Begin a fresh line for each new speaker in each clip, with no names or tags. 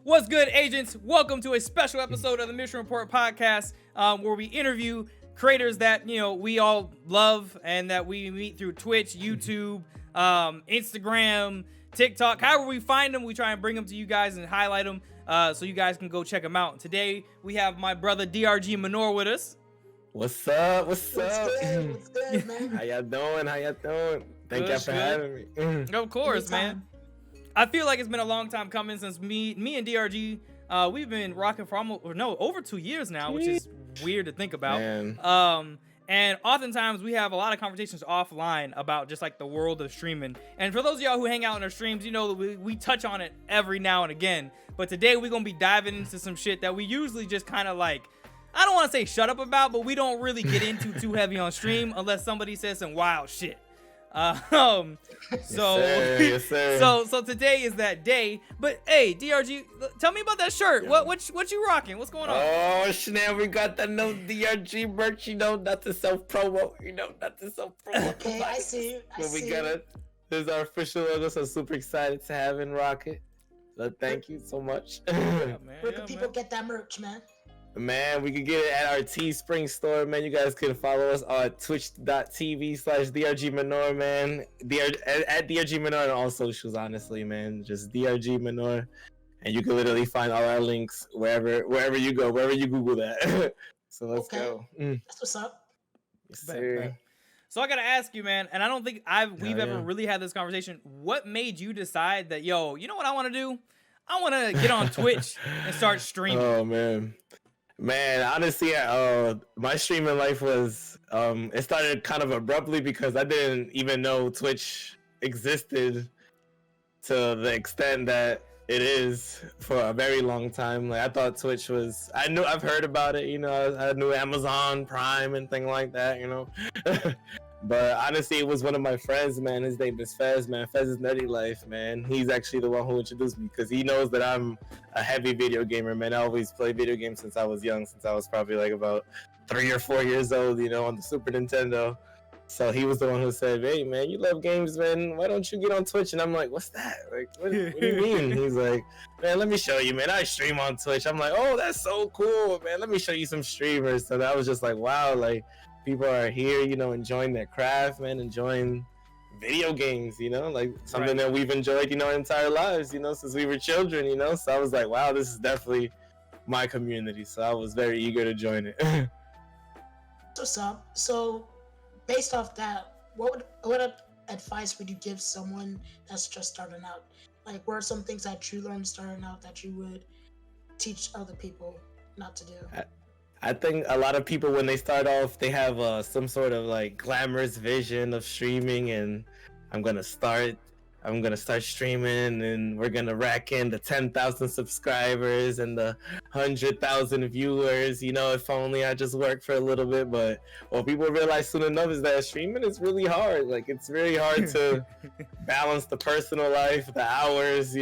What's good, agents? Welcome to a special episode of the Mission Report podcast, where we interview creators that we all love and that we meet through Twitch, YouTube, Instagram, TikTok. However we find them, we try and bring them to you guys and highlight them so you guys can go check them out. Today we have my brother DRGMenor with us.
What's up? What's up?
What's good, man?
How y'all doing? Thank y'all for having me.
Of course, man. I feel like it's been a long time coming since me and DRG, we've been rocking for over 2 years now, which is weird to think about.
Man.
And oftentimes we have a lot of conversations offline about just like the world of streaming. And for those of y'all who hang out in our streams, you know that we touch on it every now and again. But today we're going to be diving into some shit that we usually just kind of like, I don't want to say shut up about, but we don't really get into too heavy on stream unless somebody says some wild shit. So
Yes, sir.
so today is that day. But hey, DRG, tell me about that shirt. What you rocking? What's going on?
Oh, Chanel, we got the no DRG merch, not to self promo, not to self promo.
Okay, I see you.
This is our official logo, so super excited to have and rock it. So thank you so much.
Yeah, man.
Where can people get that merch, man?
Man, we can get it at our Teespring store, man. You guys can follow us on twitch.tv/DRGMenor, man. At DRGMenor on all socials, honestly, man. Just DRGMenor. And you can literally find all our links wherever you go, wherever you Google that. So let's go.
That's what's up.
Yes, sir.
Bet. So I gotta ask you, man, and I don't think we've ever really had this conversation. What made you decide that, you know what I want to do? I want to get on Twitch and start streaming.
Oh, Man, honestly, my streaming life was, it started kind of abruptly because I didn't even know Twitch existed to the extent that it is for a very long time. Like, I thought Twitch was, I've heard about it, I knew Amazon Prime and thing like that, But honestly, it was one of my friends, man. His name is Fez, man. Fez's Nerdy Life, man. He's actually the one who introduced me because he knows that I'm a heavy video gamer, man. I always played video games since I was young, since I was probably like about 3 or 4 years old, on the Super Nintendo. So he was the one who said, hey, man, you love games, man. Why don't you get on Twitch? And I'm like, what's that? Like, what do you mean? He's like, man, let me show you, man. I stream on Twitch. I'm like, oh, that's so cool, man. Let me show you some streamers. So that was just like, wow, like, people are here, enjoying their craft, man, enjoying video games, like something that we've enjoyed, our entire lives, since we were children, So I was like, wow, this is definitely my community. So I was very eager to join it.
What's up? So, based off that, what advice would you give someone that's just starting out? Like, what are some things that you learned starting out that you would teach other people not to do?
I think a lot of people, when they start off, they have some sort of like glamorous vision of streaming, and I'm gonna start streaming, and we're gonna rack in the 10,000 subscribers and the 100,000 viewers. If only I just worked for a little bit. But what people realize soon enough is that streaming is really hard. Like, it's really hard to balance the personal life, the hours.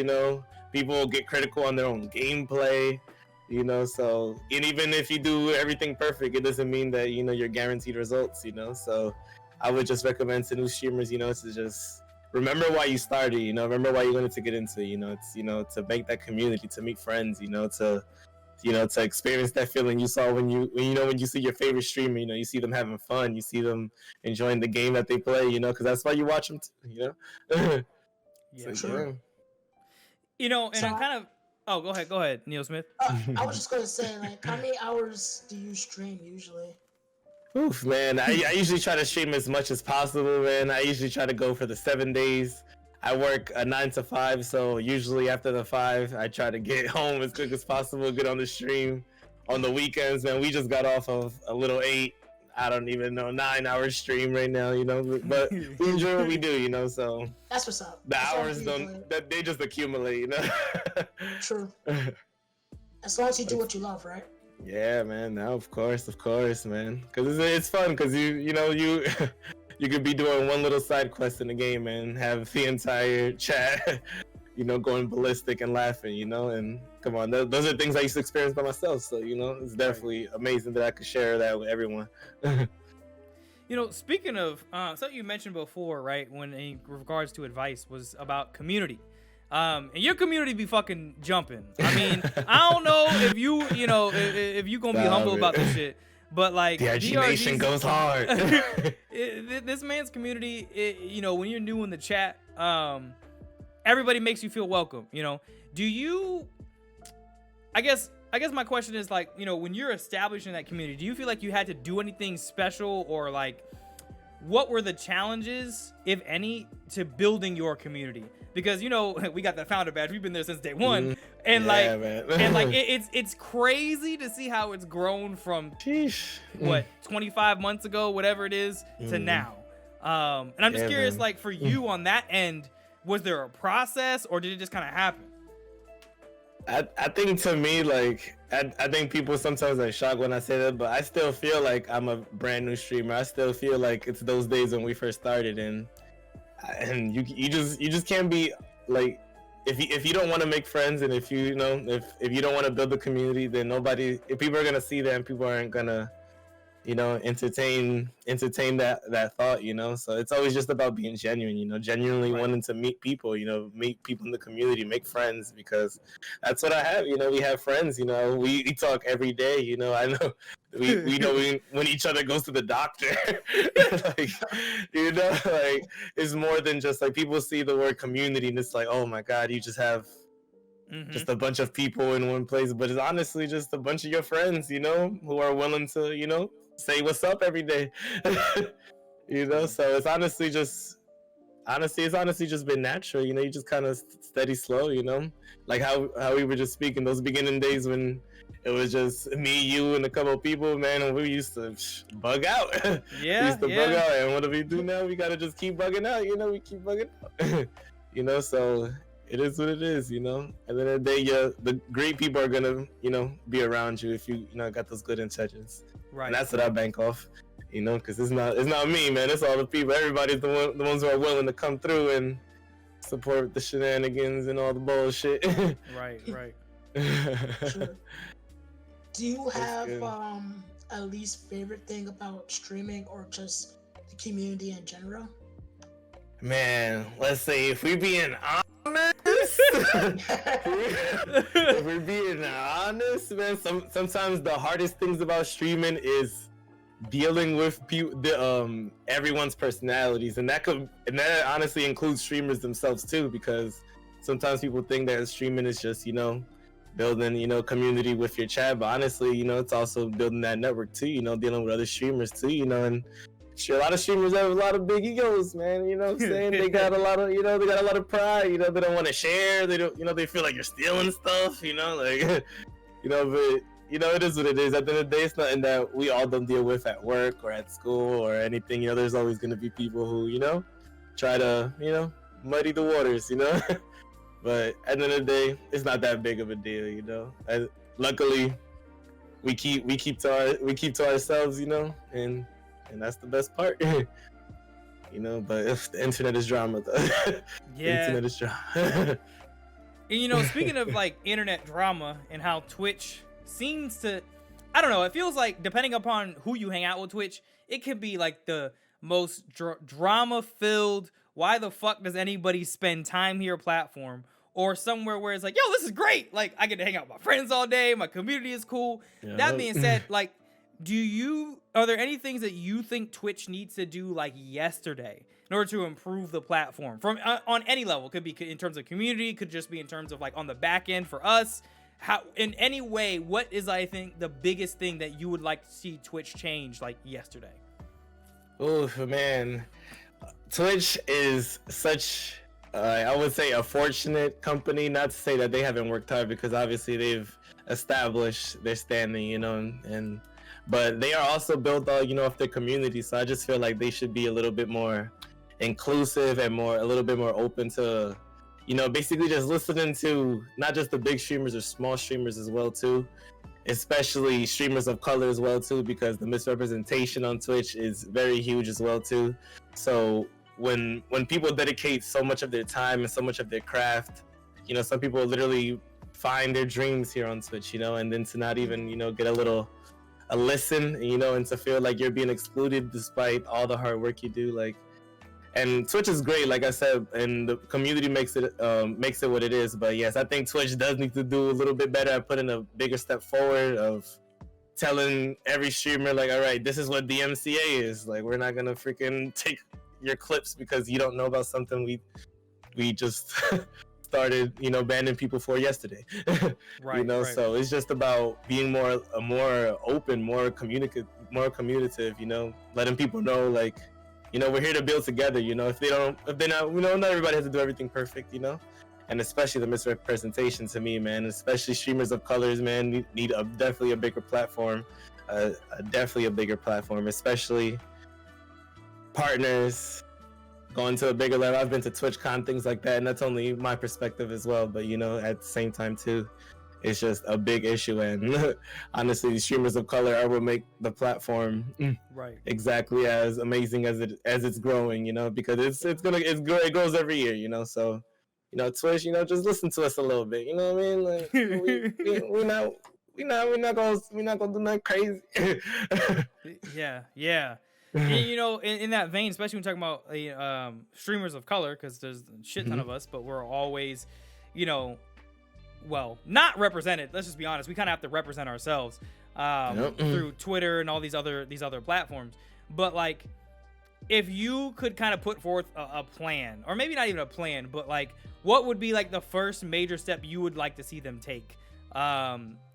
People will get critical on their own gameplay. So, and even if you do everything perfect, it doesn't mean that, you're guaranteed results, So I would just recommend to new streamers, to just remember why you started, remember why you wanted to get into, it's, to make that community, to meet friends, to experience that feeling you saw when you see your favorite streamer, you see them having fun, you see them enjoying the game that they play, because that's why you watch them,
Yeah,
so,
sure. And so I'm kind of, oh, go ahead, Neil Smith.
I was just going to say, like, how many hours do you stream usually?
Oof, man. I usually try to stream as much as possible, man. I usually try to go for the 7 days. I work a 9 to 5, so usually after the 5, I try to get home as quick as possible, get on the stream. On the weekends, man, we just got off of a little 9-hour stream right now, but we enjoy what we do, so.
That's what's up.
The hours they just accumulate,
True. As long as you do what you love, right?
Yeah, man. No, of course, man. Because it's fun. Because you could be doing one little side quest in the game and have the entire chat, going ballistic and laughing, and come on, those are things I used to experience by myself. So it's definitely amazing that I could share that with everyone.
Speaking of something you mentioned before, right? When in regards to advice was about community. And your community be fucking jumping. I mean, I don't know if if you gonna be humble about this shit, but like
DRG Nation goes hard.
This man's community, when you're new in the chat, everybody makes you feel welcome. Do you? I guess my question is like, when you're establishing that community, do you feel like you had to do anything special, or like, what were the challenges, if any, to building your community? Because we got the founder badge. We've been there since day one, and it's crazy to see how it's grown from 25 months ago, whatever it is, to now. And I'm just curious, like, for you on that end, was there a process, or did it just kind of happen?
I think to me, like, I think people sometimes are shocked when I say that, but I still feel like I'm a brand new streamer. I still feel like it's those days when we first started, and you just can't be like, if you don't want to make friends, and if you don't want to build a community, then if people are gonna see that, and people aren't gonna entertain that thought, so it's always just about being genuine, genuinely wanting to meet people, meet people in the community, make friends, because that's what I have. We have friends, we talk every day, I know we know when each other goes to the doctor. Like, like, it's more than just like, people see the word community and it's like, oh my god, you just have just a bunch of people in one place, but it's honestly just a bunch of your friends, who are willing to, say what's up every day. So it's honestly just been natural, you just kind of steady slow, like how we were just speaking those beginning days when it was just me, you, and a couple of people, man, and we used to bug out. Bug out, and what do we do now? We gotta just keep bugging out, we keep bugging out. So it is what it is, At the end of the day, the great people are gonna, be around you if you, got those good intentions. Right. And that's what I bank off, because it's not me, man. It's all the people. Everybody's the ones who are willing to come through and support the shenanigans and all the bullshit.
Right.
Sure. Do you have a least favorite thing about streaming, or just the community in general?
Man, let's say if we're being honest, man, sometimes the hardest things about streaming is dealing with everyone's personalities, and that honestly includes streamers themselves too, because sometimes people think that streaming is just building community with your chat, but honestly it's also building that network too, dealing with other streamers too, and sure, a lot of streamers have a lot of big egos, man. What I'm saying? They got a lot of, they got a lot of pride. They don't want to share. They don't, they feel like you're stealing stuff. Like, but it is what it is. At the end of the day, it's nothing that we all don't deal with at work or at school or anything. There's always gonna be people who, try to, muddy the waters. But at the end of the day, it's not that big of a deal. And luckily, we keep to ourselves. And that's the best part. But if the internet is drama, though.
Yeah.
The internet is drama.
And speaking of like internet drama and how Twitch seems to, I don't know, it feels like depending upon who you hang out with Twitch, it can be like the most drama filled, why the fuck does anybody spend time here platform, or somewhere where it's like, yo, this is great. Like, I get to hang out with my friends all day. My community is cool. Yeah. That being said, like, are there any things that you think Twitch needs to do like yesterday in order to improve the platform from on any level? Could be in terms of community, could just be in terms of like on the back end for us. How, in any way, what is, I think, the biggest thing that you would like to see Twitch change like yesterday?
Oh man, Twitch is such I would say a fortunate company. Not to say that they haven't worked hard, because obviously they've established their standing, but they are also built off their community. So I just feel like they should be a little bit more inclusive and a little bit more open to, basically just listening to not just the big streamers or small streamers as well too, especially streamers of color as well too, because the misrepresentation on Twitch is very huge as well too. So when people dedicate so much of their time and so much of their craft, some people literally find their dreams here on Twitch, and then to not even get a listen, and to feel like you're being excluded despite all the hard work you do, like, And Twitch is great, like I said, and the community makes it what it is. But yes, I think Twitch does need to do a little bit better at putting a bigger step forward of telling every streamer, like, all right, this is what DMCA is. Like, we're not gonna freaking take your clips because you don't know about something we just started, banning people for yesterday.
Right.
Right. So it's just about being more open, more communicative, letting people know, like, we're here to build together. If they're not, not everybody has to do everything perfect, and especially the misrepresentation to me, man, especially streamers of colors, man, need definitely a bigger platform, definitely a bigger platform, especially partners going to a bigger level. I've been to TwitchCon, things like that, and that's only my perspective as well. But at the same time too, it's just a big issue. And honestly, the streamers of color are what make the platform
right
exactly as amazing as it's growing. Because it grows every year. So Twitch, just listen to us a little bit. You know what I mean? Like we're not gonna do nothing crazy.
Yeah. And, in that vein, especially when talking about streamers of color, because there's a shit ton of us, but we're always, not represented. Let's just be honest. We kind of have to represent ourselves through Twitter and all these other platforms. But like, if you could kind of put forth a plan, or maybe not even a plan, but like, what would be like the first major step you would like to see them take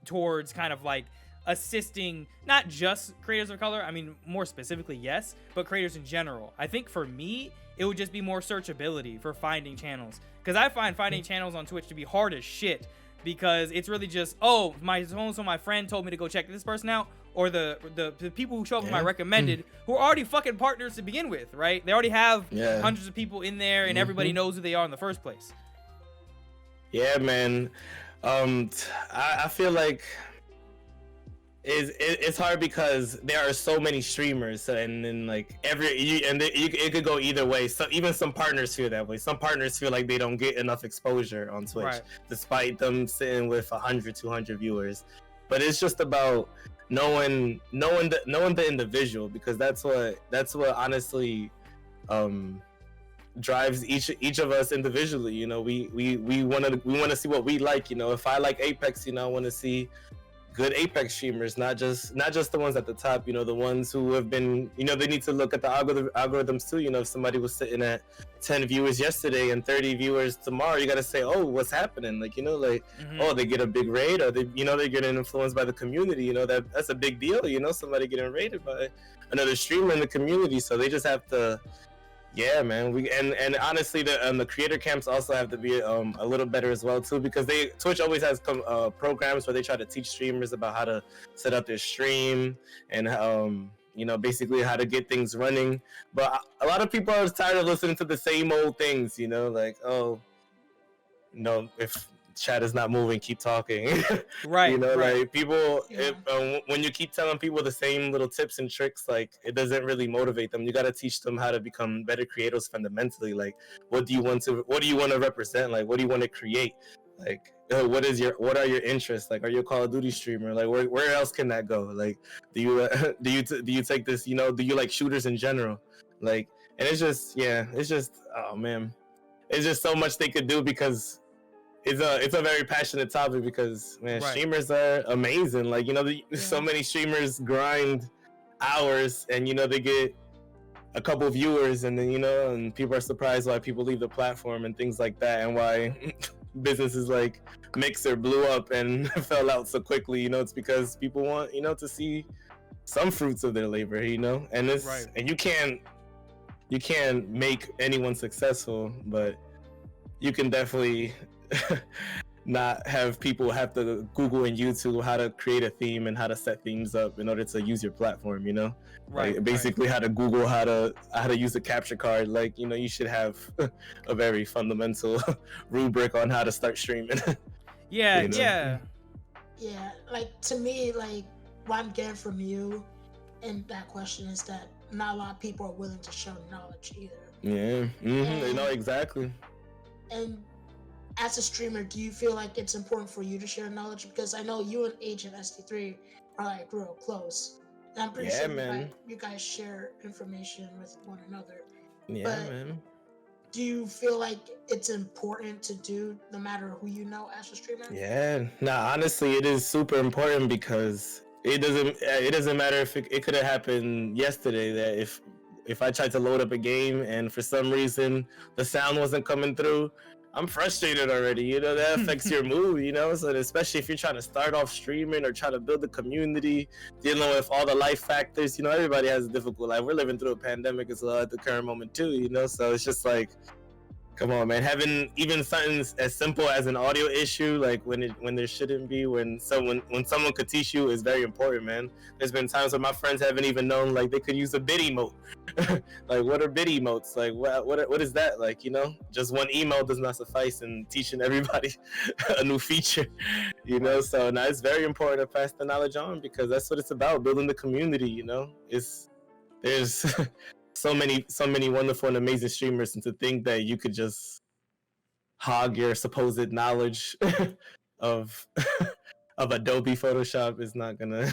towards kind of like assisting not just creators of color, I mean more specifically yes, but creators in general? I think for me it would just be more searchability for finding channels, because I find finding channels on Twitch to be hard as shit, because it's really just, my friend told me to go check this person out, or the people who show up in my recommended who are already fucking partners to begin with, right? They already have hundreds of people in there, and everybody knows who they are in the first place.
Yeah, man. I feel like it's hard because there are so many streamers, and then like it could go either way. So even some partners feel that way. Some partners feel like they don't get enough exposure on Twitch, despite them sitting with 100, 200 viewers. But it's just about knowing the individual, because that's what honestly drives each of us individually. We want to see what we like. If I like Apex, I want to see good Apex streamers, not just the ones at the top, the ones who have been, they need to look at the algorithms too. If somebody was sitting at 10 viewers yesterday and 30 viewers tomorrow, you got to say, oh, what's happening? Like, oh, they get a big raid, or they're getting influenced by the community. That's a big deal, somebody getting raided by another streamer in the community. So they just have to, yeah, man. And honestly, the creator camps also have to be a little better as well too, because Twitch always has programs where they try to teach streamers about how to set up their stream and basically how to get things running. But a lot of people are tired of listening to the same old things, like, oh, if chat is not moving, keep talking.
Right.
Like people, when you keep telling people the same little tips and tricks, like, it doesn't really motivate them. You got to teach them how to become better creators fundamentally. Like, what do you want to represent? Like, what do you want to create? Like, what are your interests? Like, are you a Call of Duty streamer? Like, where else can that go? Like, do you take this, do you like shooters in general? Like, and it's just, oh man, it's just so much they could do, because it's a very passionate topic, because man, streamers are amazing. Like, so many streamers grind hours, and they get a couple viewers, and then and people are surprised why people leave the platform and things like that, and why businesses like Mixer blew up and fell out so quickly. It's because people want to see some fruits of their labor, and it's and you can't make anyone successful, but you can definitely not have people have to Google and YouTube how to create a theme and how to set themes up in order to use your platform, like basically how to Google how to use a capture card. Like, you should have a very fundamental rubric on how to start streaming.
Yeah, like, to me, like, what I'm getting from you in that question is that not a lot of people are willing to show knowledge either.
Exactly.
And as a streamer, do you feel like it's important for you to share knowledge? Because I know you and Agent SD3 are like real close. And I'm pretty sure
man.
you guys share information with one another.
Yeah,
But
man.
do you feel like it's important to do no matter who you know as a streamer?
Yeah. Nah, honestly, it is super important because it doesn't matter if it could have happened yesterday that if I tried to load up a game and for some reason the sound wasn't coming through, I'm frustrated already. You know, that affects your mood, you know? So especially if you're trying to start off streaming or try to build a community, dealing with all the life factors, you know, everybody has a difficult life. We're living through a pandemic as well at the current moment too, you know? So it's just like, come on, man. Having even something as simple as an audio issue, like when there shouldn't be, when someone could teach you, is very important, man. There's been times where my friends haven't even known like they could use a bid emote. Like, what are bid emotes? Like, what is that? Like, you know, just one email does not suffice in teaching everybody a new feature. You know, so now it's very important to pass the knowledge on because that's what it's about, building the community. You know, there's so many wonderful and amazing streamers, and to think that you could just hog your supposed knowledge of Adobe Photoshop is not gonna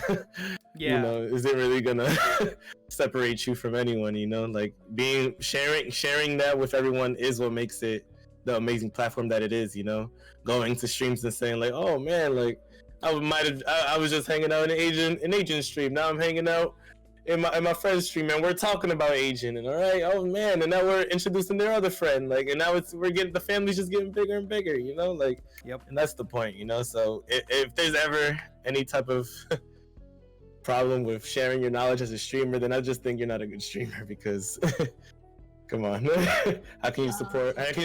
you know, is it really gonna separate you from anyone, you know? Like sharing that with everyone is what makes it the amazing platform that it is, you know? Going to streams and saying like, oh man, like I was just hanging out in an Asian stream, now I'm hanging out in my friend's stream, and we're talking about Asian, and all right, oh man, and now we're introducing their other friend, like, and now the family's just getting bigger and bigger, you know, like, and that's the point, you know. So if there's ever any type of problem with sharing your knowledge as a streamer, then I just think you're not a good streamer because, come on, how can you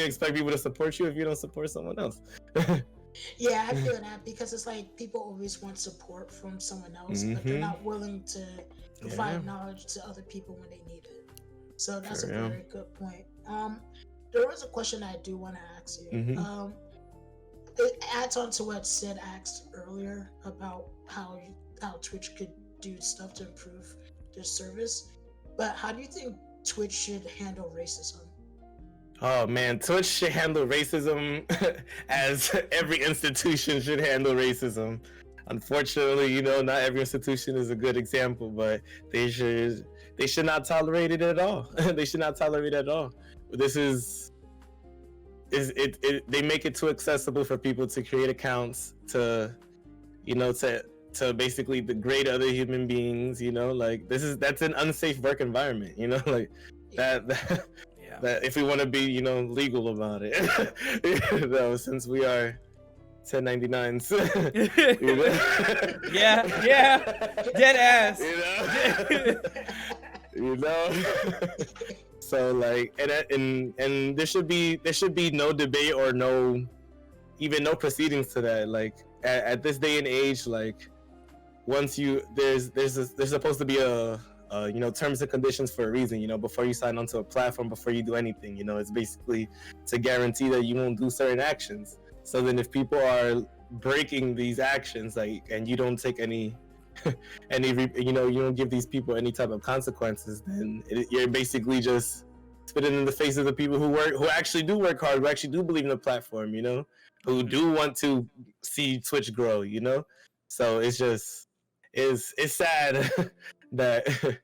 expect people to support you if you don't support someone else?
Yeah, I feel that because it's like people always want support from someone else, but they're not willing to provide knowledge to other people when they need it. So that's a very good point. There was a question I do want to ask you. It adds on to what Sid asked earlier about how Twitch could do stuff to improve their service. But how do you think Twitch should handle racism?
Oh man, Twitch should handle racism as every institution should handle racism. Unfortunately, you know, not every institution is a good example, but they should not tolerate it at all. They should not tolerate it at all. This they make it too accessible for people to create accounts to, you know, to basically degrade other human beings, you know, like that's an unsafe work environment, you know, like that if we want to be, you know, legal about it, you know, since we are 1099s, you know?
yeah, dead ass,
you know. So like, and there should be no debate or no proceedings to that. Like at this day and age, like once there's supposed to be a you know, terms and conditions for a reason, you know, before you sign onto a platform, before you do anything, you know, it's basically to guarantee that you won't do certain actions. So then if people are breaking these actions, like, and you don't take any you know, you don't give these people any type of consequences, then you're basically just spitting in the face of the people who actually do work hard, who actually do believe in the platform, you know, who do want to see Twitch grow, you know. So it's sad that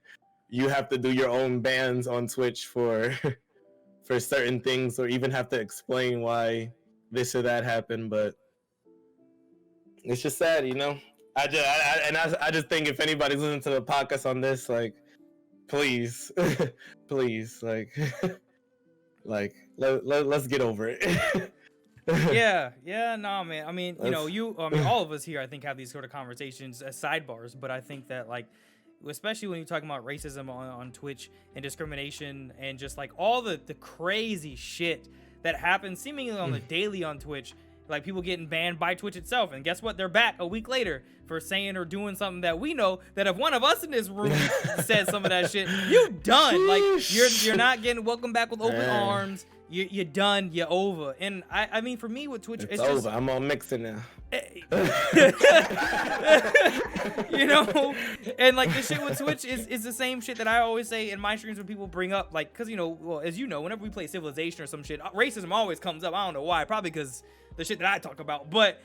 you have to do your own bans on Twitch for certain things, or even have to explain why this or that happened. But it's just sad, you know. I just think if anybody's listening to the podcast on this, like, please, like, let's get over it.
No, man. I mean, you know, all of us here, I think, have these sort of conversations as sidebars, but I think that, like, especially when you're talking about racism on Twitch and discrimination and just like all the crazy shit that happens seemingly on the daily on Twitch, like people getting banned by Twitch itself, and guess what? They're back a week later for saying or doing something that we know that if one of us in this room said some of that shit, you done. Like you're not getting welcome back with open arms. You're done. You're over. And I mean, for me with Twitch, it's
over.
Just,
I'm all mixing now.
You know, and like the shit with Twitch is the same shit that I always say in my streams when people bring up, like, because, you know, well, as you know, whenever we play Civilization or some shit, racism always comes up. I don't know why, probably because the shit that I talk about, but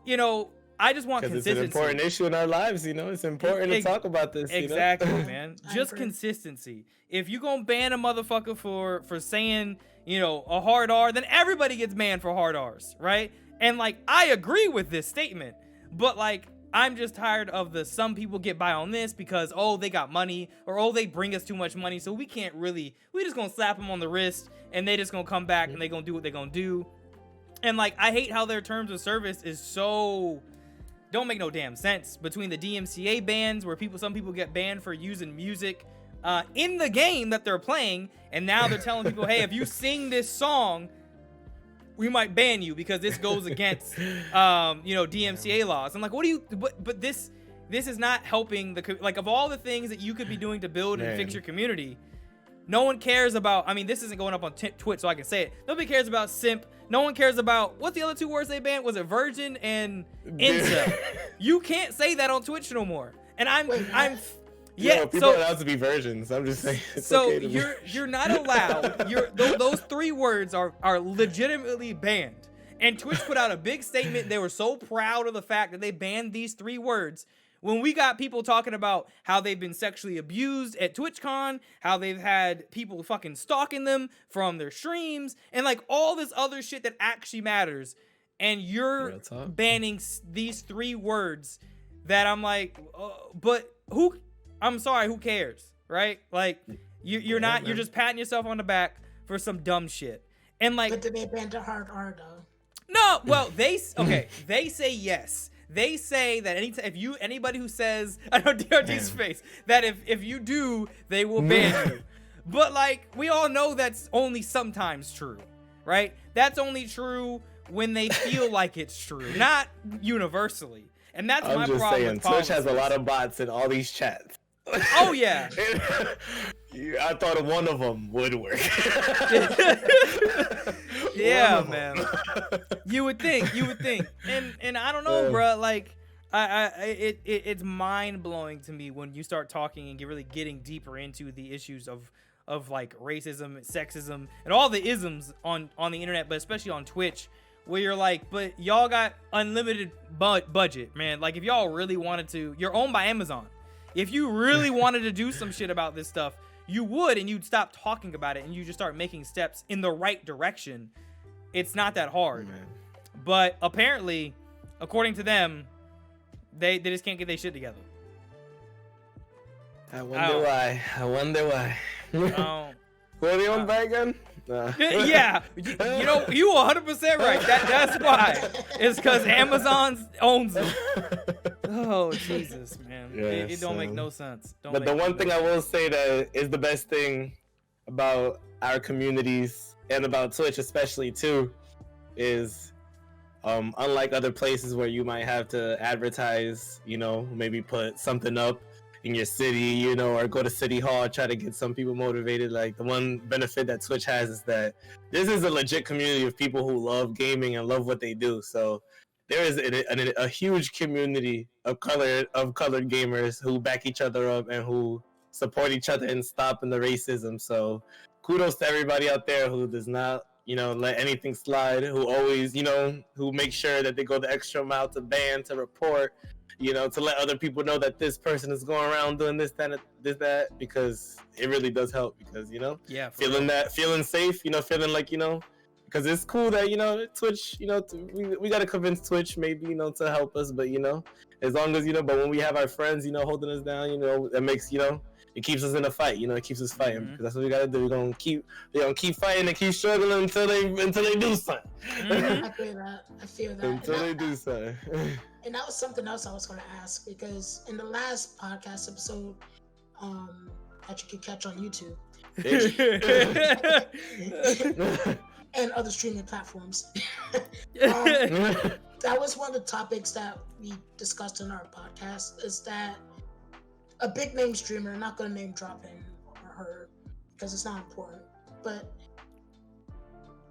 you know, I just want
Because it's
consistency.
an important issue in our lives, It's important to talk about this.
Exactly, man.
I
Just
agree.
consistency. If you gonna ban a motherfucker for saying, a hard R, then everybody gets banned for hard R's, right? And like, I agree with this statement, but like, I'm just tired of some people get by on this because, they got money, or, they bring us too much money, so we just gonna slap them on the wrist, and they just gonna come back, and they gonna do what they gonna do. And like, I hate how their terms of service is so... don't make no damn sense between the DMCA bans where some people get banned for using music in the game that they're playing, and now they're telling people, hey, if you sing this song, we might ban you because this goes against DMCA laws. I'm like, what do you... but this is not helping like, of all the things that you could be doing to build and fix your community, no one cares about... I mean, this isn't going up on Twitch, so I can say it. Nobody cares about simp. No one cares about... what's the other two words they banned? Was it virgin and incel? You can't say that on Twitch no more. And I'm yeah.
People are allowed to be virgins. I'm just saying.
So okay you're not allowed. Those three words are legitimately banned. And Twitch put out a big statement. They were so proud of the fact that they banned these three words. When we got people talking about how they've been sexually abused at TwitchCon, how they've had people fucking stalking them from their streams, and like all this other shit that actually matters, and you're banning these three words that I'm like, but who? I'm sorry, who cares, right? Like, you're just patting yourself on the back for some dumb shit, and like.
But did they ban the hard R though?
No, well they say yes. They say that anybody who says, I know DRG's face, that if you do, they will ban you. But like, we all know that's only sometimes true, right? That's only true when they feel like it's true, not universally. And that's my problem. I'm just saying,
Twitch has a lot of bots in all these chats.
Oh yeah.
I thought one of them would work.
Yeah, man. You would think, and I don't know, bro. Like, it's mind blowing to me when you start talking and really getting deeper into the issues of like racism, sexism, and all the isms on the internet, but especially on Twitch, where you're like, but y'all got unlimited budget, man. Like, if y'all really wanted to, you're owned by Amazon. If you really wanted to do some shit about this stuff, you would, and you'd stop talking about it, and you just start making steps in the right direction. It's not that hard. Man. But apparently, according to them, they just can't get their shit together.
I wonder why. Who are they owned by again?
Yeah, you 100% right. That's why. It's because Amazon owns them. Oh Jesus, man! Yes, it don't make no sense.
But the one thing I will say that is the best thing about our communities and about Twitch, especially too, is unlike other places where you might have to advertise, maybe put something up in your city, or go to City Hall, try to get some people motivated. Like, the one benefit that Twitch has is that this is a legit community of people who love gaming and love what they do. So there is a huge community of colored gamers who back each other up and who support each other in stopping the racism. So kudos to everybody out there who does not, let anything slide, who always, who make sure that they go the extra mile to ban, to report, to let other people know that this person is going around doing this, that, because it really does help. Because, feeling safe, feeling like, because it's cool that, Twitch, we got to convince Twitch maybe, to help us. But, as long as, but when we have our friends, holding us down, that makes, it keeps us in a fight, it keeps us fighting. Because that's what we got to do. We're going to keep fighting and keep struggling until they do something.
I feel that.
Until they do something.
And that was something else I was going to ask, because in the last podcast episode that you could catch on YouTube and other streaming platforms, that was one of the topics that we discussed in our podcast, is that a big name streamer, I'm not going to name drop him or her because it's not important, but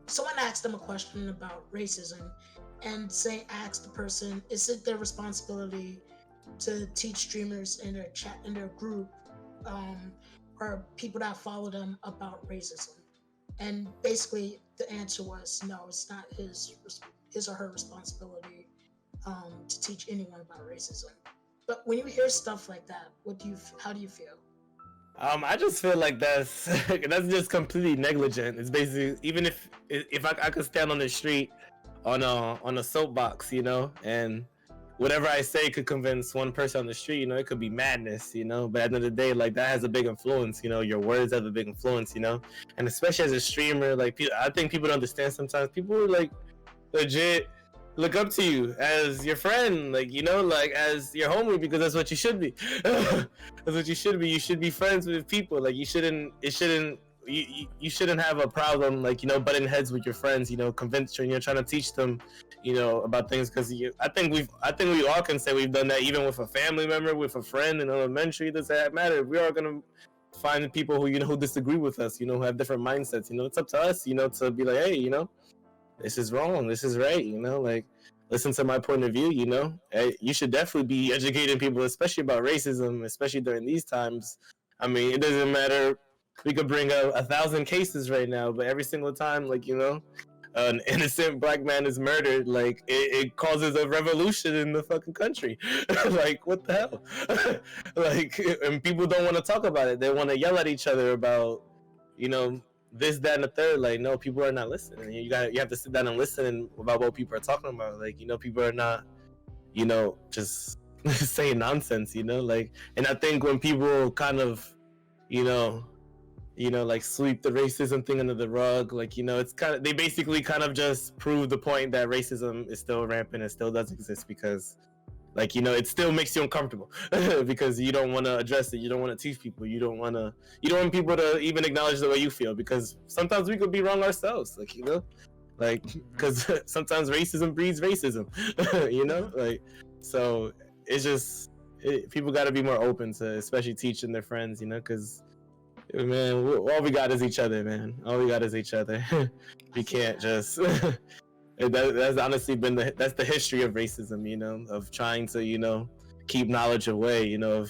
someone asked them a question about racism, and ask the person, is it their responsibility to teach streamers in their chat, in their group, or people that follow them about racism? And basically the answer was no, it's not his or her responsibility to teach anyone about racism. But when you hear stuff like that, how do you feel?
I just feel like that's just completely negligent. It's basically, even if I could stand on the street on a soapbox, you know, and whatever I say could convince one person on the street, you know, it could be madness, you know, but at the end of the day, like, that has a big influence, you know, your words have a big influence, you know, and especially as a streamer, like, I think people don't understand sometimes. People, like, legit look up to you as your friend, like, you know, like, as your homie, because that's what you should be. That's what you should be. You should be friends with people. Like, you shouldn't have a problem, like, you know, butting heads with your friends, you know, convince you, trying to teach them, you know, about things, because I think we all can say we've done that, even with a family member, with a friend in elementary. Does that matter? We are gonna find people who, you know, who disagree with us, you know, who have different mindsets. You know, it's up to us, you know, to be like, hey, you know, this is wrong, this is right, you know, like, listen to my point of view, you know. Hey, you should definitely be educating people, especially about racism, especially during these times. I mean, it doesn't matter. We could bring up 1,000 cases right now, but every single time, like, you know, an innocent black man is murdered, like, it causes a revolution in the fucking country. Like, what the hell? Like, and people don't want to talk about it. They want to yell at each other about, you know, this, that, and the third. Like, no, people are not listening. You have to sit down and listen about what people are talking about. Like, you know, people are not, you know, just saying nonsense, you know, like, and I think when people kind of, you know, like, sweep the racism thing under the rug, like, you know, it's kind of, they basically kind of just prove the point that racism is still rampant and still does exist, because, like, you know, it still makes you uncomfortable because you don't want to address it. You don't want to teach people. You don't want people to even acknowledge the way you feel, because sometimes we could be wrong ourselves, like, you know, like, because sometimes racism breeds racism, you know, like, so it's just, people got to be more open to, especially teaching their friends, you know, because, man, all we got is each other, man. All we got is each other. We can't just... That's honestly been that's the history of racism, you know, of trying to, you know, keep knowledge away, you know,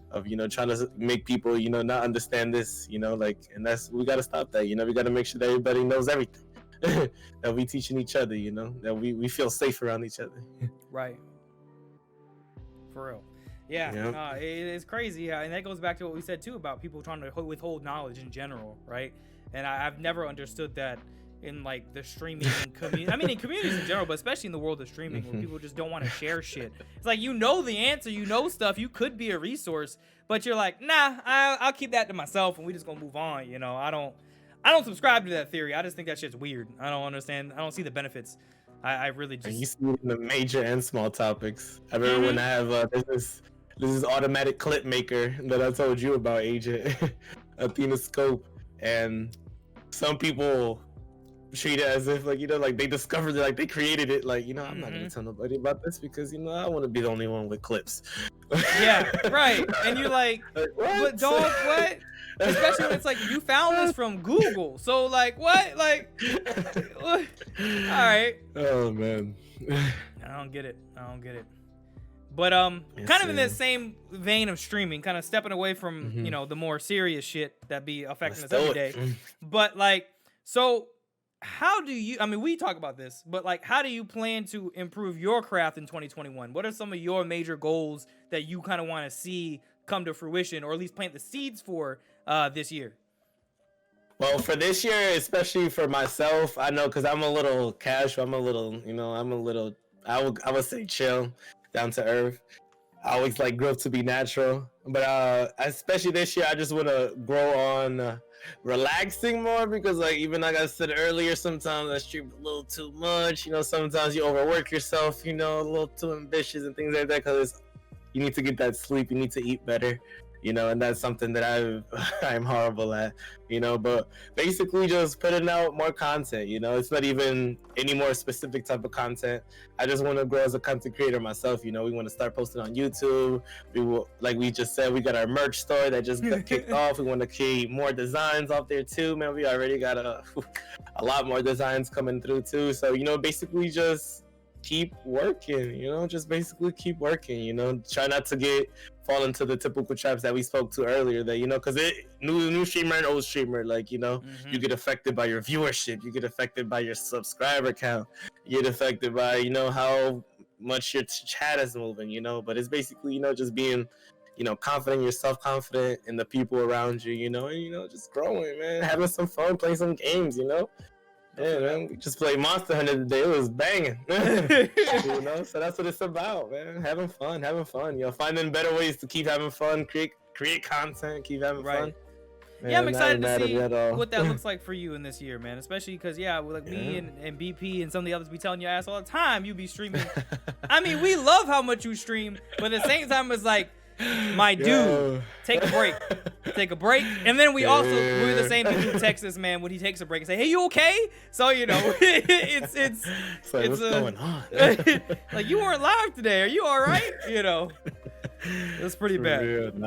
of you know, trying to make people, you know, not understand this, you know, like, and we got to stop that, you know. We got to make sure that everybody knows everything. That we teaching each other, you know, that we feel safe around each other.
Right. For real. Yeah. It's crazy, and that goes back to what we said too about people trying to withhold knowledge in general, right? And I've never understood that in, like, the streaming community. I mean, in communities in general, but especially in the world of streaming, where people just don't want to share shit. It's like, you know the answer, you know stuff, you could be a resource, but you're like, nah, I'll keep that to myself, and we just gonna move on. You know, I don't subscribe to that theory. I just think that shit's weird. I don't understand. I don't see the benefits. I really just.
And you see it in the major and small topics. I remember when I have this is automatic clip maker that I told you about, Agent. Athena Scope, and some people treat it as if, like, you know, like, they discovered it, like, they created it, like, you know, I'm not gonna tell nobody about this because, you know, I want to be the only one with clips.
Yeah, right. And you're like
what?
But dog, what? Especially when it's like, you found this from Google, so, like, what? Like, what? All right.
Oh man.
I don't get it. But
Yes,
kind of in the same vein of streaming, kind of stepping away from you know, the more serious shit that be affecting us every day. But, like, so how do you, I mean, we talk about this, but, like, how do you plan to improve your craft in 2021? What are some of your major goals that you kind of want to see come to fruition, or at least plant the seeds for this year?
Well, for this year, especially for myself, I know, because I'm a little casual, I'm a little, you know, I would say chill, down to earth. I always like growth to be natural, but especially this year, I just want to grow on relaxing more, because, like, even like I said earlier, sometimes I stream a little too much, you know, sometimes you overwork yourself, you know, a little too ambitious and things like that, because you need to get that sleep, you need to eat better, you know, and that's something that I'm horrible at, you know. But basically just putting out more content, you know. It's not even any more specific type of content. I just want to grow as a content creator myself, you know. We want to start posting on YouTube. We will, like we just said, we got our merch store that just got kicked off. We want to create more designs off there too, man. We already got a lot more designs coming through too. So, you know, basically just keep working, you know, just basically keep working, you know. Try not to fall into the typical traps that we spoke to earlier, that, you know, because new streamer and old streamer, like, you know, you get affected by your viewership, you get affected by your subscriber count, you get affected by, you know, how much your chat is moving, you know. But it's basically, you know, just being, you know, confident in yourself, confident in the people around you, you know, and, you know, just growing, man, having some fun, playing some games, you know. Yeah, man, we just played Monster Hunter today. It was banging. You know, so that's what it's about, man. Having fun, you know, finding better ways to keep having fun, create content, keep having fun. Man,
yeah, I'm excited to see what that looks like for you in this year, man. Especially because, like me and BP and some of the others be telling your ass all the time you be streaming. I mean, we love how much you stream, but at the same time, it's like, my dude, take a break. And then we're the same people who text this man when he takes a break and say, hey, you okay? So, you know, it's
what's going on?
Like, you weren't live today. Are you all right? You know, it's pretty bad.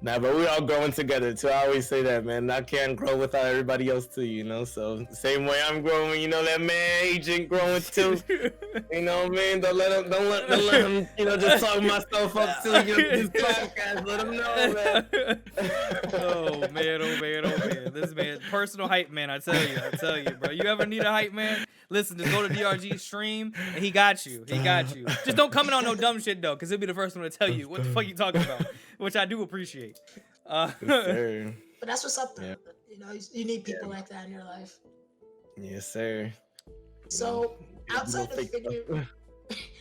Nah, but we all growing together too. I always say that, man. I can't grow without everybody else too, you know. So same way I'm growing, you know, that man Agent growing too. You know what I mean? Don't let him, you know, just talk myself up to this podcast. Let him know, man.
Oh man. This man, personal hype man. I tell you, bro. You ever need a hype man? Listen, just go to DRG stream and he got you. Just don't come in on no dumb shit though, because he'll be the first one to tell you what the fuck you talking about, which I do appreciate.
Yes,
but that's what's up though. Yeah. You know, you need people like that in your life.
Yes, sir.
So outside of video,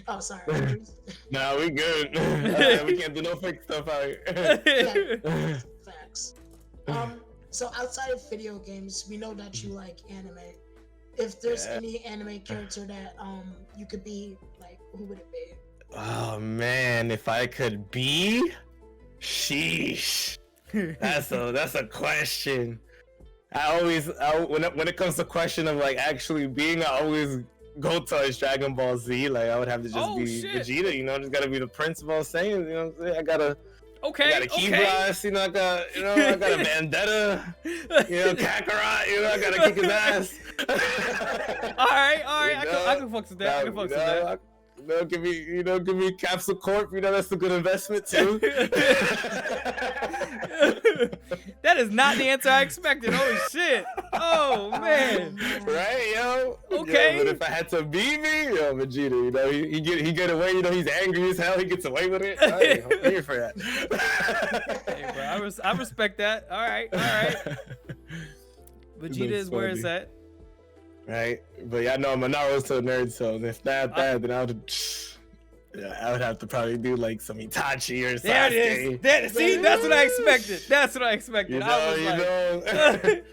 oh sorry.
Nah, we good. We can't do no fake stuff out here.
Yeah, facts. So outside of video games, we know that you like anime. If there's any anime character that you could be, like, who would it be?
Oh man, if I could be, sheesh. That's a question. When it comes to question of like actually being, I always go to Dragon Ball Z. Like I would have to just be Vegeta, you know. Just gotta be the Prince of all Saiyans, you know what I'm saying? I got a key blast, you know. I got a Vendetta, you know, Kakarot, you know. I gotta kick his ass.
all right. I can fuck with that.
Give me Capsule Corp. You know, that's a good investment too.
That is not the answer I expected. Holy shit! Oh man!
Right, yo.
Okay.
Yo, but if I had to be me, yo, Vegeta, you know, he get away. You know, he's angry as hell. He gets away with it. Hey, I'm here for that.
Hey, bro, I respect that. All right. Vegeta is where it's at.
Right, but yeah, I know I'm a Naruto nerd, so if not that, then I would have to probably do like some Itachi or Sasuke.
There it is. See, that's what I expected.
You know,
I was like,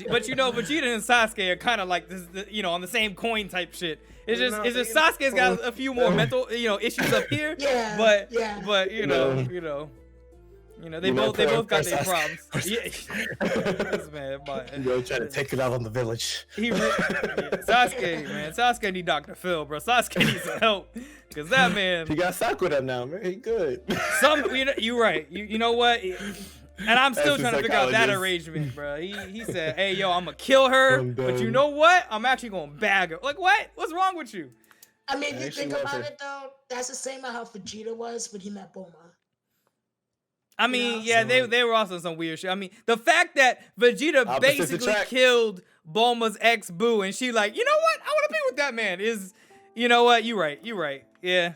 but you know, Vegeta and Sasuke are kind of like this, you know, on the same coin type shit. It's just Sasuke's got a few more mental, you know, issues up here. But you know. You know, they both got their problems. Yeah. This man,
try to take it out on the village.
Sasuke need Dr. Phil, bro. Sasuke needs some help. Cause that man,
he got Sakura now, man. He good.
You're right. You know what? And I'm still trying to figure out that arrangement, bro. He said, hey, yo, I'm gonna kill her, but you know what? I'm actually gonna bag her. Like, what? What's wrong with you?
I mean, if you think about it, though, that's the same as how Vegeta was when he met Bulma.
I mean, they were also some weird shit. I mean, the fact that Vegeta basically killed Bulma's ex-boo, and she like, you know what? I want to be with that man. Is, you know what? You right. Yeah.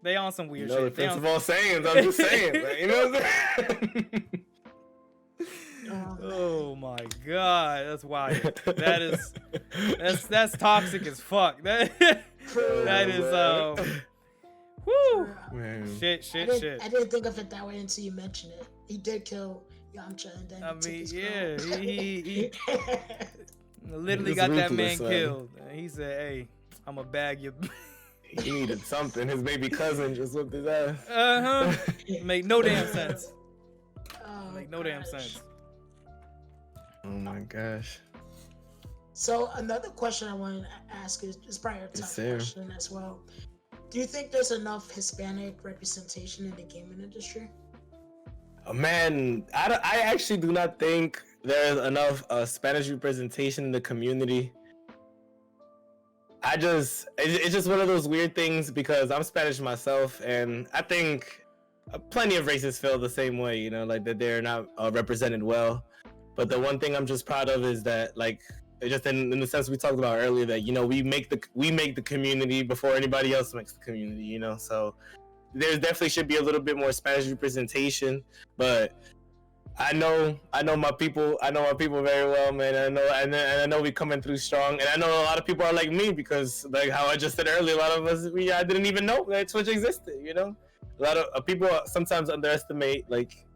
They on some weird shit.
First of all, I'm just saying. Like, you know what I'm saying?
Oh my god, that's wild. That's toxic as fuck. That is woo!
Man.
Shit.
I didn't think of it that way until you mentioned it. He did kill Yamcha, and then
he literally got that man killed. And he said, "Hey, I'm gonna bag you."
He needed something. His baby cousin just whipped his ass.
Make no damn sense. Damn sense.
Oh my gosh.
So another question I wanted to ask is probably a tough question as well. Do you think there's enough Hispanic representation in the gaming industry?
Man, I actually do not think there's enough Spanish representation in the community. It's just one of those weird things because I'm Spanish myself, and I think plenty of races feel the same way, you know, like that they're not represented well. But the one thing I'm just proud of is that, like, just in the sense we talked about earlier that, you know, we make the community before anybody else makes the community, you know. So there definitely should be a little bit more Spanish representation, but I know my people very well, man. I know we coming through strong, and I know a lot of people are like me because, like how I just said earlier, a lot of us I didn't even know that Twitch existed. You know, a lot of people sometimes underestimate like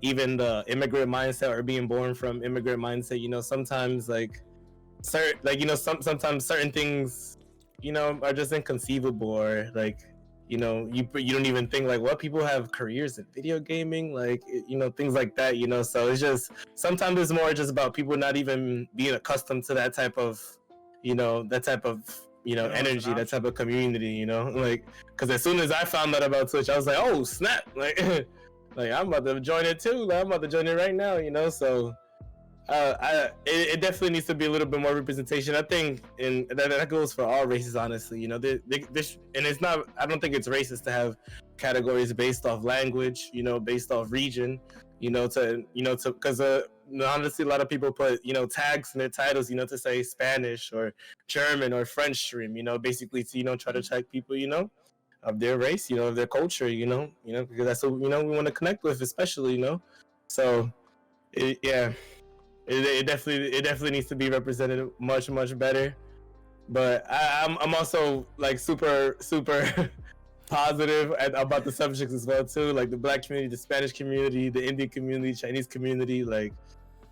even the immigrant mindset or being born from immigrant mindset. You know, sometimes sometimes certain things, you know, are just inconceivable, or like, you know, you don't even think like, what, people have careers in video gaming, like, you know, things like that, you know. So it's just sometimes it's more just about people not even being accustomed to that type of energy, that type of community, you know. Like, because as soon as I found out about Twitch, I was like, oh snap, like like I'm about to join it too, like, I'm about to join it right now, you know. So it definitely needs to be a little bit more representation, I think, and that goes for all races, honestly. You know, and it's not, I don't think it's racist to have categories based off language, you know, based off region, because honestly, a lot of people put, you know, tags in their titles, you know, to say Spanish or German or French stream, you know, basically to, you know, try to attract people, you know, of their race, you know, of their culture, you know, because that's what, you know, we want to connect with, especially, you know. So It definitely needs to be represented much better, but I'm also like super positive about the subjects as well too, like the Black community, the Spanish community, the Indian community, Chinese community. Like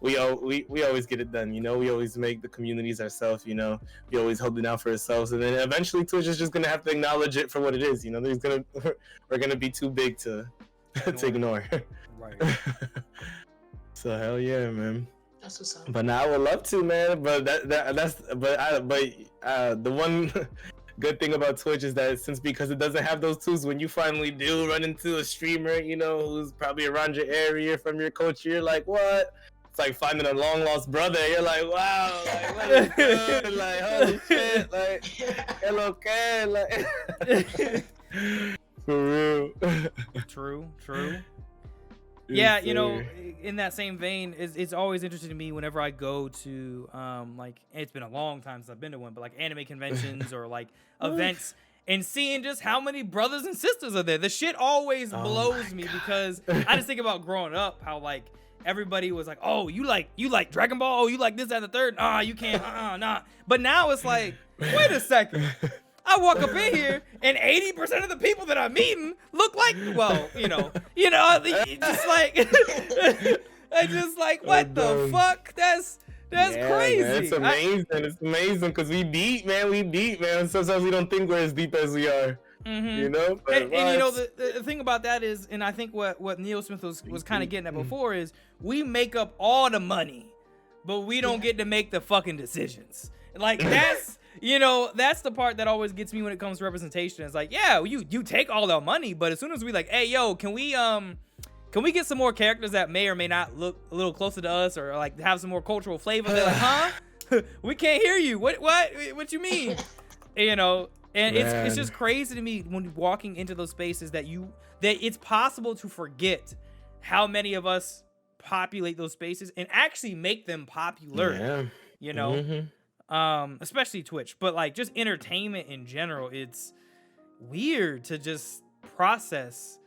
we always get it done, you know. We always make the communities ourselves, you know. We always hold it down for ourselves, and then eventually Twitch is just gonna have to acknowledge it for what it is, you know. We're gonna be too big to ignore. Right. So hell yeah, man.
That's what's up.
But now I would love to, man. But the one good thing about Twitch is that because it doesn't have those tools, when you finally do run into a streamer, you know, who's probably around your area from your culture, you're like, what? It's like finding a long lost brother. You're like, wow, like, what is good? Like, holy shit, like, hello, Ken, like, for real.
True. Yeah, you know, in that same vein, it's always interesting to me whenever I go to, like, it's been a long time since I've been to one, but like anime conventions or like events, and seeing just how many brothers and sisters are there. The shit always blows me because I just think about growing up, how like everybody was like, oh, you like Dragon Ball, oh, you like this, that, and the third, you can't, nah. But now it's like, wait a second. I walk up in here and 80% of the people that I'm meeting look like, well, you know, just like, I just like, what the fuck? That's crazy.
Man, it's amazing. It's amazing because we deep, man. Sometimes we don't think we're as deep as we are. Mm-hmm. You know,
and you know the thing about that is, and I think what Neil Smith was kind of getting at before is, we make up all the money, but we don't get to make the fucking decisions. Like that's. You know, that's the part that always gets me when it comes to representation. It's like, yeah, you take all our money, but as soon as we like, hey, yo, can we get some more characters that may or may not look a little closer to us, or like have some more cultural flavor? They're like, huh? We can't hear you. What you mean? You know, and it's just crazy to me when walking into those spaces that it's possible to forget how many of us populate those spaces and actually make them popular. Yeah. You know. Mm-hmm. Especially Twitch, but like just entertainment in general, it's weird to just process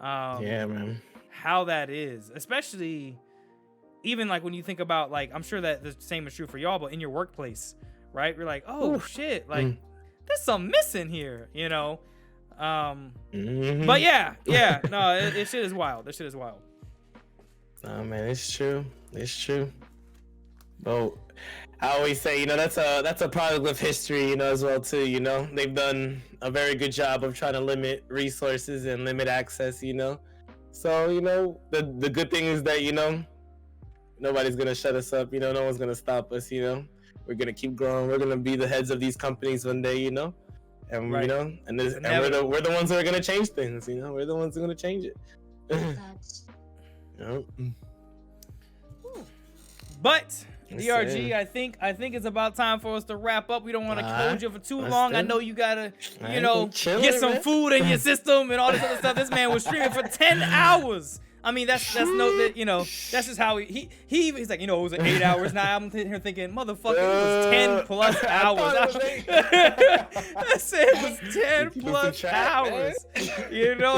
man, how that is, especially even like when you think about, like, I'm sure that the same is true for y'all, but in your workplace, right? We're like, oh shit, like there's some missing here, you know. But yeah, no, this shit is wild.
Oh man, it's true. Oh, I always say, you know, that's a product of history, you know, as well too. You know, they've done a very good job of trying to limit resources and limit access, you know. So, you know, the good thing is that, you know, nobody's gonna shut us up. You know, no one's gonna stop us. You know, we're gonna keep growing. We're gonna be the heads of these companies one day. You know, and you know, and we're the ones who are gonna change things. You know, we're the ones who are gonna change it. Yep.
But DRG, I think it's about time for us to wrap up. We don't want to hold you for too long. I know you gotta, you know, get some food in your system and all this other stuff. This man was streaming for 10 hours. I mean, that's no, that, you know, that's just how he's like, you know, it was 8 hours. Now I'm sitting here thinking, motherfucker, it was 10 plus hours. I said it was 10 plus hours. You know,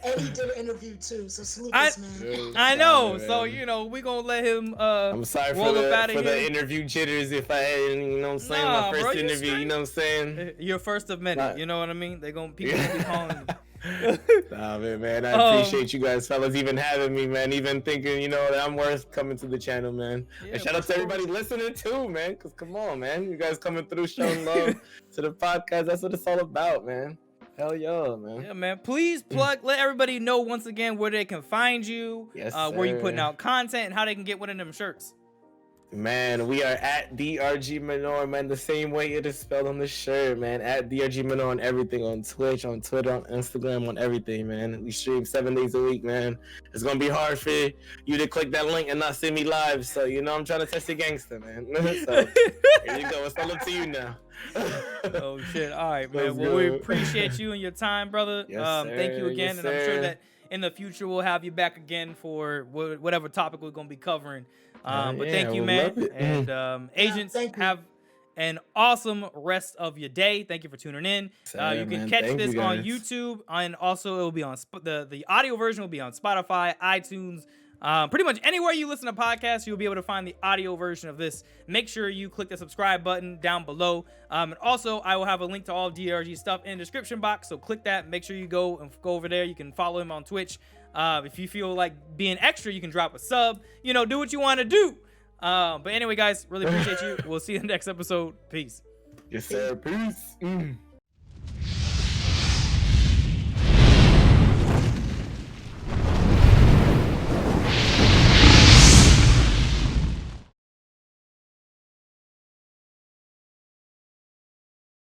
and he did an interview too, so salute this man.
I know, so you know, we gonna let him
I'm sorry for the interview jitters if I had, you know what I'm saying, my first interview, you know what I'm saying?
Your first of many, you know what I mean? People gonna be calling you.
Nah, man, I appreciate you guys, fellas, even having me, man, even thinking, you know, that I'm worth coming to the channel, man. Yeah, and shout out to everybody listening too, man, because come on, man, you guys coming through, showing love to the podcast. That's what it's all about, man. Hell yeah, man.
Yeah, man. Please let everybody know once again where they can find you, where you putting out content, and how they can get one of them shirts.
Man, we are at DRGMenor, man, the same way it is spelled on the shirt, man. At DRGMenor on everything, on Twitch, on Twitter, on Instagram, on everything, man. We stream 7 days a week, man. It's gonna be hard for you to click that link and not see me live, so you know I'm trying to test the gangster, man. So here you go. It's all up to you now.
Oh shit! All right, man. Well, we appreciate you and your time, brother. Thank you again, and I'm sure that in the future we'll have you back again for whatever topic we're gonna be covering. But thank you, man. And agents, have an awesome rest of your day. Thank you for tuning in. You can catch this on YouTube, and also it will be on the audio version will be on Spotify, iTunes. Pretty much anywhere you listen to podcasts, you'll be able to find the audio version of this. Make sure you click the subscribe button down below. And also, I will have a link to all of DRG stuff in the description box. So click that. Make sure you go over there. You can follow him on Twitch. If you feel like being extra, you can drop a sub. You know, do what you want to do. But anyway, guys, really appreciate you. We'll see you in the next episode. Peace.
Yes, sir. Peace.